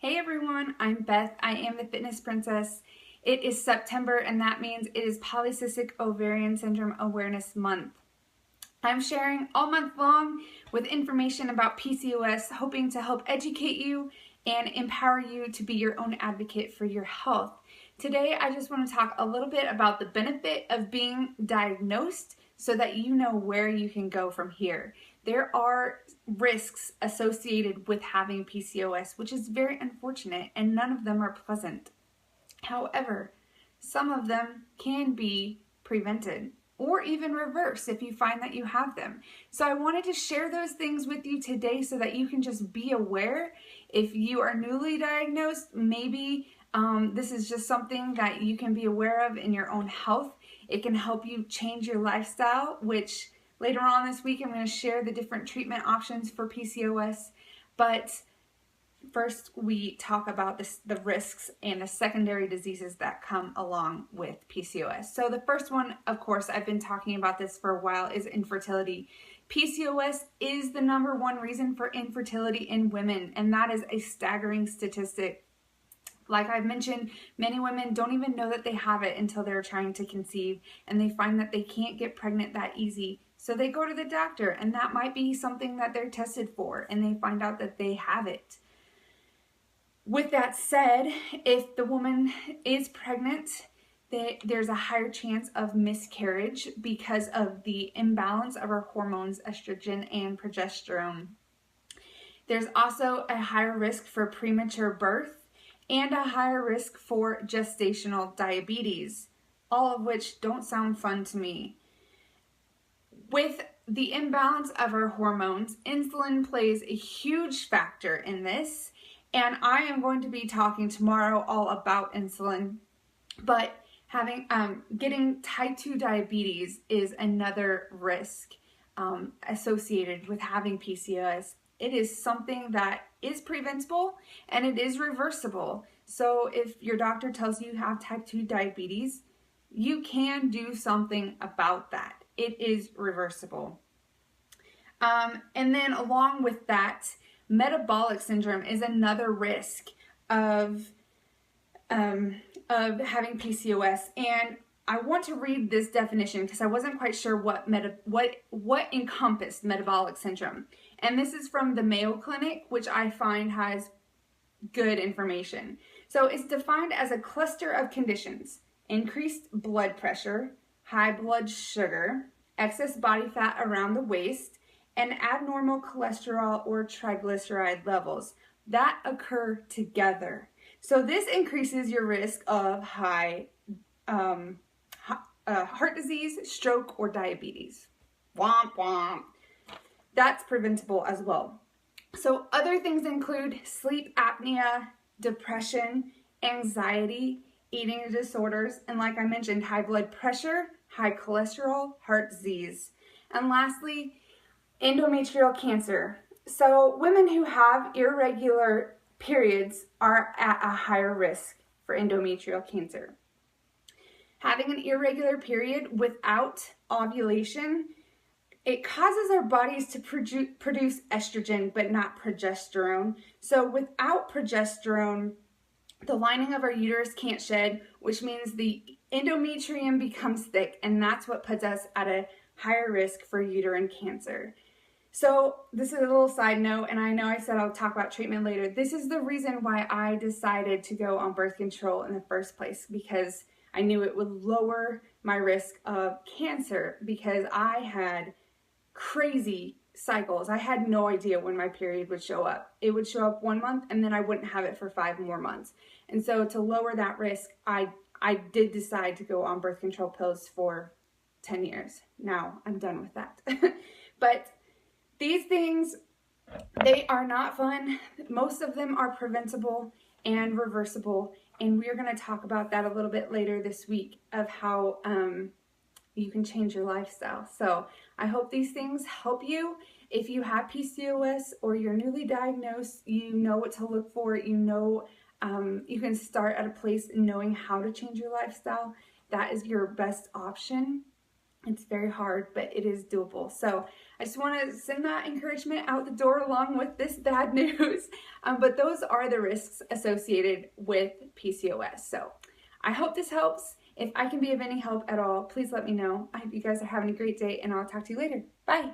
Hey everyone, I'm Beth. I am the Fitness Princess. It is September and that means it is Polycystic Ovarian Syndrome Awareness Month. I'm sharing all month long with information about PCOS, hoping to help educate you and empower you to be your own advocate for your health. Today, I just want to talk a little bit about the benefit of being diagnosed so that you know where you can go from here. There are risks associated with having PCOS, which is very unfortunate, and none of them are pleasant. However, some of them can be prevented or even reversed if you find that you have them. So I wanted to share those things with you today so that you can just be aware. If you are newly diagnosed, maybe this is just something that you can be aware of in your own health. It can help you change your lifestyle, which later on this week I'm going to share the different treatment options for PCOS. But first, we talk about the risks and the secondary diseases that come along with PCOS. So the first one, of course, I've been talking about this for a while, is infertility. PCOS is the #1 reason for infertility in women, and that is a staggering statistic. Like I've mentioned, many women don't even know that they have it until they're trying to conceive, and they find that they can't get pregnant that easy. So they go to the doctor, and that might be something that they're tested for, and they find out that they have it. With that said, if the woman is pregnant, there's a higher chance of miscarriage because of the imbalance of our hormones, estrogen and progesterone. There's also a higher risk for premature birth and a higher risk for gestational diabetes, all of which don't sound fun to me. With the imbalance of our hormones, insulin plays a huge factor in this. And I am going to be talking tomorrow all about insulin, but getting type 2 diabetes is another risk associated with having PCOS. It is something that is preventable and it is reversible. So if your doctor tells you have type 2 diabetes, you can do something about that. It is reversible. And then along with that, metabolic syndrome is another risk of having PCOS, and I want to read this definition because I wasn't quite sure what encompassed metabolic syndrome. And this is from the Mayo Clinic, which I find has good information. So it's defined as a cluster of conditions: increased blood pressure, high blood sugar, excess body fat around the waist, and abnormal cholesterol or triglyceride levels that occur together. So this increases your risk of high heart disease, stroke, or diabetes. Womp womp. That's preventable as well. So other things include sleep apnea, depression, anxiety, eating disorders, and like I mentioned, high blood pressure, high cholesterol, heart disease. And lastly, endometrial cancer. So women who have irregular periods are at a higher risk for endometrial cancer. Having an irregular period without ovulation, it causes our bodies to produce estrogen but not progesterone. So without progesterone, the lining of our uterus can't shed, which means the endometrium becomes thick, and that's what puts us at a higher risk for uterine cancer. So this is a little side note, and I know I said I'll talk about treatment later. This is the reason why I decided to go on birth control in the first place, because I knew it would lower my risk of cancer, because I had crazy cycles. I had no idea when my period would show up. It would show up 1 month and then I wouldn't have it for 5 more months. And so to lower that risk, I did decide to go on birth control pills for 10 years. Now I'm done with that. But these things, they are not fun. Most of them are preventable and reversible. And we're going to talk about that a little bit later this week of how you can change your lifestyle. So I hope these things help you. If you have PCOS or you're newly diagnosed, you know what to look for. You know, you can start at a place knowing how to change your lifestyle. That is your best option. It's very hard, but it is doable. So I just want to send that encouragement out the door along with this bad news. But those are the risks associated with PCOS. So I hope this helps. If I can be of any help at all, please let me know. I hope you guys are having a great day, and I'll talk to you later. Bye.